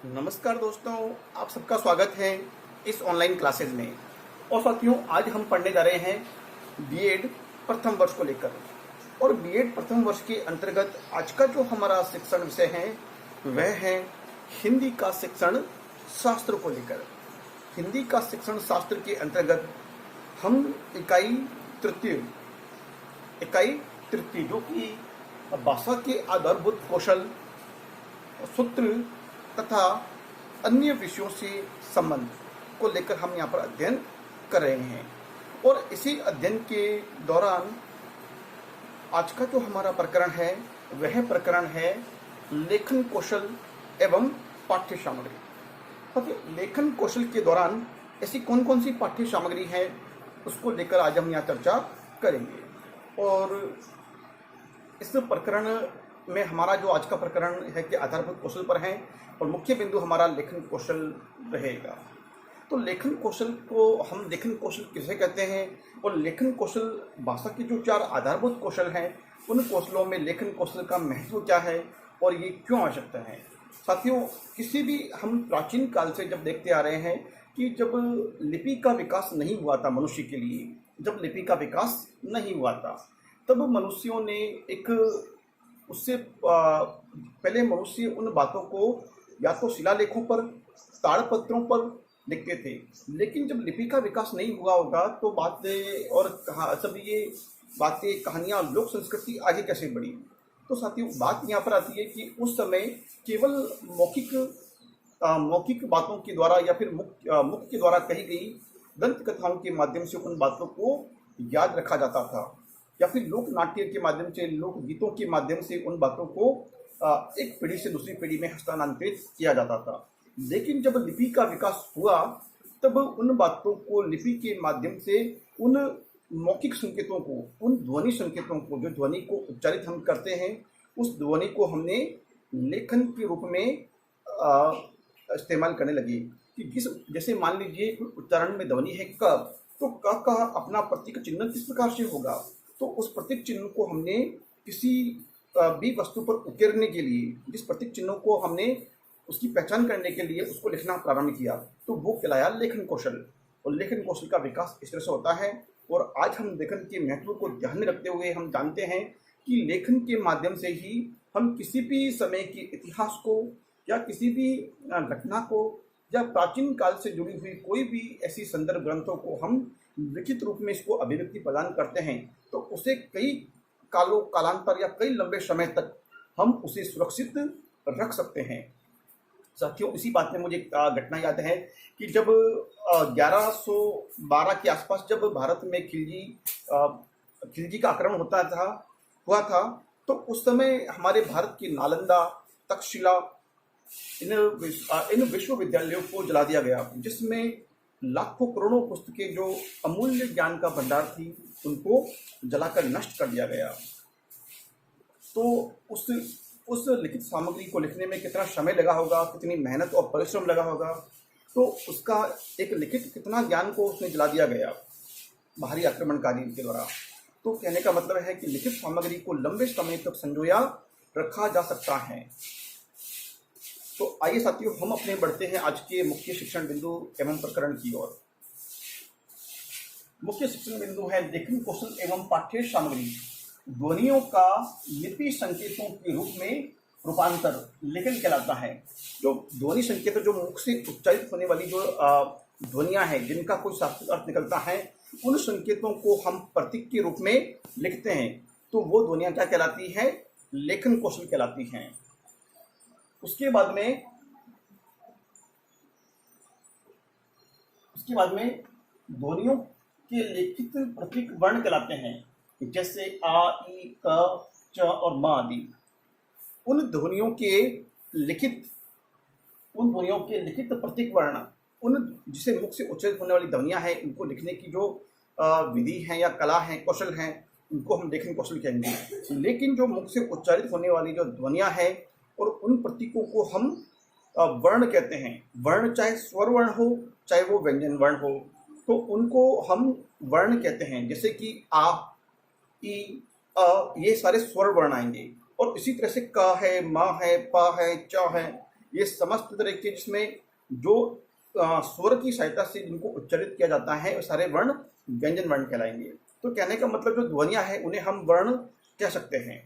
नमस्कार दोस्तों, आप सबका स्वागत है इस ऑनलाइन क्लासेज में। और साथियों, आज हम पढ़ने जा रहे हैं बीएड प्रथम वर्ष को लेकर। और बीएड प्रथम वर्ष के अंतर्गत आज का जो हमारा शिक्षण विषय है वह है हिंदी का शिक्षण शास्त्र को लेकर। हिंदी का शिक्षण शास्त्र के अंतर्गत हम इकाई तृतीय जो कि भाषा के आधारभूत कौशल, सूत्र तथा अन्य विषयों से संबंध को लेकर हम यहाँ पर अध्ययन कर रहे हैं। और इसी अध्ययन के दौरान आज का जो हमारा प्रकरण है वह प्रकरण है लेखन कौशल एवं पाठ्य सामग्री। तो लेखन कौशल के दौरान ऐसी कौन कौन सी पाठ्य सामग्री है उसको लेकर आज हम यहाँ चर्चा करेंगे। और इस प्रकरण में हमारा जो आज का प्रकरण है कि आधारभूत कौशल पर है और मुख्य बिंदु हमारा लेखन कौशल रहेगा। तो लेखन कौशल को हम लेखन कौशल किसे कहते हैं और लेखन कौशल भाषा के जो 4 आधारभूत कौशल हैं उन कौशलों में लेखन कौशल का महत्व क्या है और ये क्यों आवश्यकता है। साथियों, किसी भी हम प्राचीन काल से जब देखते आ रहे हैं कि जब लिपि का विकास नहीं हुआ था मनुष्य के लिए, जब लिपि का विकास नहीं हुआ था तब मनुष्यों ने उससे पहले मनुष्य उन बातों को या तो शिलालेखों पर, ताड़पत्रों पर लिखते थे। लेकिन जब लिपि का विकास नहीं हुआ होगा तो बातें और सब ये बातें, कहानियाँ, लोक संस्कृति आगे कैसे बढ़ी। तो साथियों, बात यहाँ पर आती है कि उस समय केवल मौखिक बातों के द्वारा या फिर मुख के द्वारा कही गई दंत कथाओं के माध्यम से उन बातों को याद रखा जाता था या फिर लोक नाट्य के माध्यम से, लोक गीतों के माध्यम से उन बातों को एक पीढ़ी से दूसरी पीढ़ी में हस्तांतरित किया जाता था। लेकिन जब लिपि का विकास हुआ तब उन बातों को लिपि के माध्यम से उन मौखिक संकेतों को, उन ध्वनि संकेतों को, जो ध्वनि को उच्चारित हम करते हैं, उस ध्वनि को हमने लेखन के रूप में इस्तेमाल करने लगे। कि जैसे मान लीजिए उच्चारण में ध्वनि है क, तो क का अपना प्रतीक चिन्ह किस प्रकार से होगा, तो उस प्रतीक चिन्ह को हमने किसी भी वस्तु पर उकेरने के लिए, जिस प्रतीक चिन्हों को हमने उसकी पहचान करने के लिए उसको लिखना प्रारंभ किया, तो वो कहलाया लेखन कौशल। और लेखन कौशल का विकास इस तरह से होता है। और आज हम लेखन के महत्व को ध्यान में रखते हुए हम जानते हैं कि लेखन के माध्यम से ही हम किसी भी समय के इतिहास को या किसी भी घटना को या प्राचीन काल से जुड़ी हुई कोई भी ऐसी संदर्भ ग्रंथों को हम लिखित रूप में इसको अभिव्यक्ति प्रदान करते हैं, तो उसे कई कालांतर या कई लंबे समय तक हम उसे सुरक्षित रख सकते हैं। साथियों, इसी बात में मुझे घटना याद है कि जब 1112 के आसपास जब भारत में खिलजी का आक्रमण हुआ था, तो उस समय हमारे भारत की नालंदा, तक्षशिला, इन विश्वविद्यालयों को जला दिया गया, जिसमें लाखों करोड़ों पुस्तकें जो अमूल्य ज्ञान का भंडार थी उनको जलाकर नष्ट कर दिया गया। तो उस लिखित सामग्री को लिखने में कितना समय लगा होगा, कितनी मेहनत और परिश्रम लगा होगा, तो उसका एक लिखित कितना ज्ञान को उसने जला दिया गया बाहरी आक्रमणकारी के द्वारा। तो कहने का मतलब है कि लिखित सामग्री को लंबे समय तक संजोया रखा जा सकता है। तो आइए साथियों, हम अपने बढ़ते हैं आज के मुख्य शिक्षण बिंदु एवं प्रकरण की ओर। मुख्य शिक्षण बिंदु है लेखन कौशल एवं पाठ्य सामग्री। ध्वनियों का लिपि संकेतों के रूप में रूपांतर लेखन कहलाता है। जो ध्वनि संकेत, जो मुख से उच्चारित होने वाली जो ध्वनियां हैं, जिनका कोई शास्त्रीय अर्थ निकलता है, उन संकेतों को हम प्रतीक के रूप में लिखते हैं, तो वो ध्वनियां क्या कहलाती हैं? लेखन कौशल कहलाती हैं। उसके बाद में ध्वनियों के लिखित प्रतीक वर्ण कहलाते हैं, जैसे आ, ई, क, च और म आदि। उन ध्वनियों के लिखित प्रतीक वर्ण, जिसे मुख से उच्चारित होने वाली ध्वनियां हैं, इनको लिखने की जो विधि है या कला है, कौशल है, उनको हम लेखन कौशल कहेंगे। लेकिन जो मुख से उच्चारित होने वाली जो ध्वनियां हैं और उन प्रतीकों को हम वर्ण कहते हैं। वर्ण चाहे स्वर वर्ण हो चाहे वो व्यंजन वर्ण हो, तो उनको हम वर्ण कहते हैं। जैसे कि आ, ई, अ, ये सारे स्वर वर्ण आएंगे। और इसी तरह से क है, म है, प है, च है, ये समस्त तरह के जिसमें जो स्वर की सहायता से जिनको उच्चारित किया जाता है वो सारे वर्ण व्यंजन वर्ण कहलाएंगे। तो कहने का मतलब जो ध्वनियां हैं उन्हें हम वर्ण कह सकते हैं।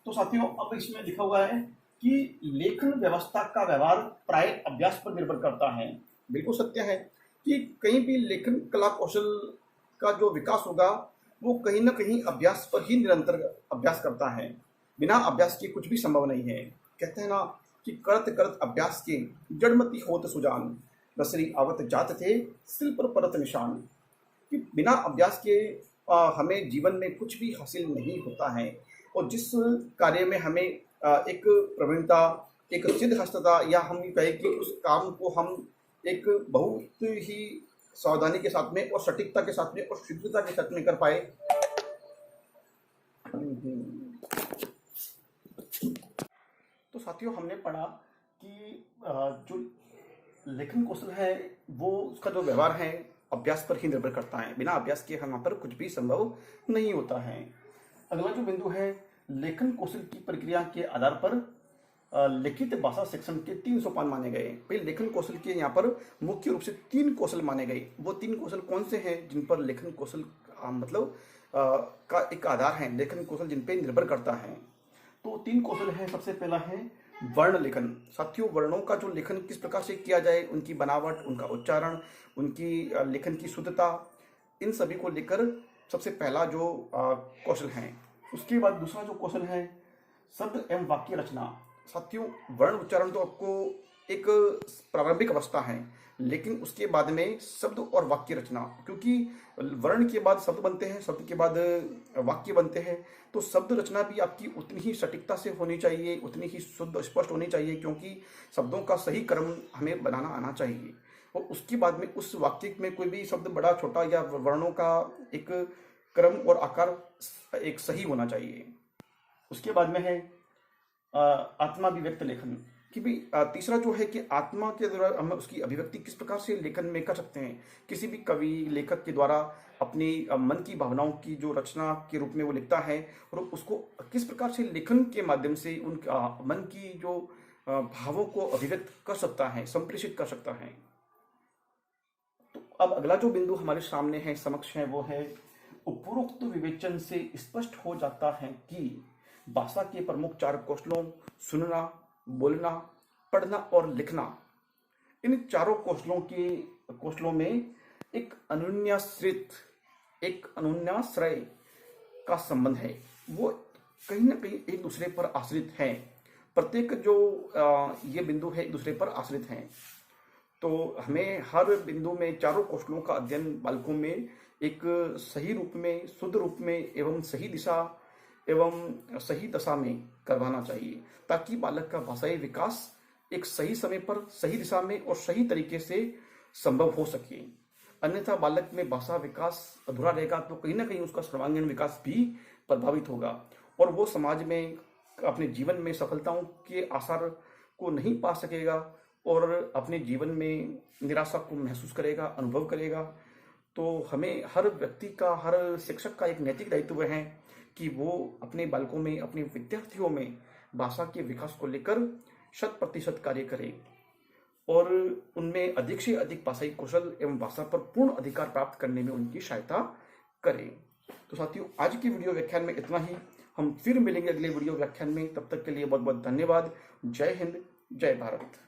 तो साथियों अब इसमें लिखा हुआ है कि लेखन व्यवस्था का व्यवहार प्राय अभ्यास पर निर्भर करता है। बिल्कुल सत्य है कि कहीं भी लेखन कला कौशल का जो विकास होगा वो कहीं ना कहीं अभ्यास पर ही निरंतर अभ्यास करता है। बिना अभ्यास के कुछ भी संभव नहीं है। कहते हैं ना कि करत करत अभ्यास के जड़मती होत सुजान, रसरी आवत जात थे सिल पर परत निशान। कि बिना अभ्यास के हमें जीवन में कुछ भी हासिल नहीं होता है। और जिस कार्य में हमें एक प्रवीणता, एक सिद्धहस्तता या हम ये कहें कि उस काम को हम एक बहुत ही सावधानी के साथ में और सटीकता के साथ में और शीघ्रता के साथ में कर पाए, तो साथियों हमने पढ़ा कि जो लेखन कौशल है वो उसका जो व्यवहार है अभ्यास पर ही निर्भर करता है। बिना अभ्यास के हम पर कुछ भी संभव नहीं होता है। अगला जो बिंदु है, लेखन कौशल की प्रक्रिया के आधार पर लिखित भाषा शिक्षण के 3 सोपान माने गए। भाई लेखन कौशल के यहाँ पर मुख्य रूप से 3 कौशल माने गए। वो 3 कौशल कौन से हैं जिन पर लेखन कौशल मतलब का एक आधार है, लेखन कौशल जिन पर निर्भर करता है। तो 3 कौशल है। सबसे पहला है वर्ण लेखन। साथियों वर्णों का जो लेखन किस प्रकार से किया जाए, उनकी बनावट, उनका उच्चारण, उनकी लेखन की शुद्धता, इन सभी को लेकर सबसे पहला जो कौशल है। उसके बाद दूसरा जो कौशल है शब्द एवं वाक्य रचना। साथियों वर्ण उच्चारण तो आपको एक प्रारंभिक अवस्था है, लेकिन उसके बाद में शब्द और वाक्य रचना, क्योंकि वर्ण के बाद शब्द बनते हैं, शब्द के बाद वाक्य बनते हैं। तो शब्द रचना भी आपकी उतनी ही सटीकता से होनी चाहिए, उतनी ही शुद्ध स्पष्ट होनी चाहिए, क्योंकि शब्दों का सही क्रम हमें बनाना आना चाहिए। और उसके बाद में उस वाक्य में कोई भी शब्द बड़ा छोटा या वर्णों का एक क्रम और आकार एक सही होना चाहिए। उसके बाद में है आत्मा अभिव्यक्त लेखन। कि भी तीसरा जो है कि आत्मा के द्वारा हम उसकी अभिव्यक्ति किस प्रकार से लेखन में कर सकते हैं। किसी भी कवि लेखक के द्वारा अपनी मन की भावनाओं की जो रचना के रूप में वो लिखता है और उसको किस प्रकार से लेखन के माध्यम से उन मन की जो भावों को अभिव्यक्त कर सकता है, संप्रेषित कर सकता है। तो अब अगला जो बिंदु हमारे सामने है, समक्ष है, वो है उपरोक्त विवेचन से स्पष्ट हो जाता है कि भाषा के प्रमुख 4 कौशलों सुनना, बोलना, पढ़ना और लिखना, इन चारों कौशलों में एक अनुन्याश्रय का संबंध है। वो कहीं ना कहीं एक दूसरे पर आश्रित हैं। प्रत्येक जो ये बिंदु है एक दूसरे पर आश्रित हैं। तो हमें हर बिंदु में चारों कौशलों का अध्ययन बालकों में एक सही रूप में, शुद्ध रूप में एवं सही दिशा एवं सही दशा में करवाना चाहिए, ताकि बालक का भाषाई विकास एक सही समय पर, सही दिशा में और सही तरीके से संभव हो सके। अन्यथा बालक में भाषा विकास अधूरा रहेगा तो कहीं ना कहीं उसका सर्वांगीण विकास भी प्रभावित होगा और वो समाज में अपने जीवन में सफलताओं के आसार को नहीं पा सकेगा और अपने जीवन में निराशा को महसूस करेगा, अनुभव करेगा। तो हमें हर व्यक्ति का, हर शिक्षक का एक नैतिक दायित्व है कि वो अपने बालकों में, अपने विद्यार्थियों में भाषा के विकास को लेकर 100% कार्य करें और उनमें अधिक से अधिक भाषाई कौशल एवं भाषा पर पूर्ण अधिकार प्राप्त करने में उनकी सहायता करें। तो साथियों आज की वीडियो व्याख्यान में इतना ही। हम फिर मिलेंगे अगले वीडियो व्याख्यान में। तब तक के लिए बहुत बहुत धन्यवाद। जय हिंद, जय भारत।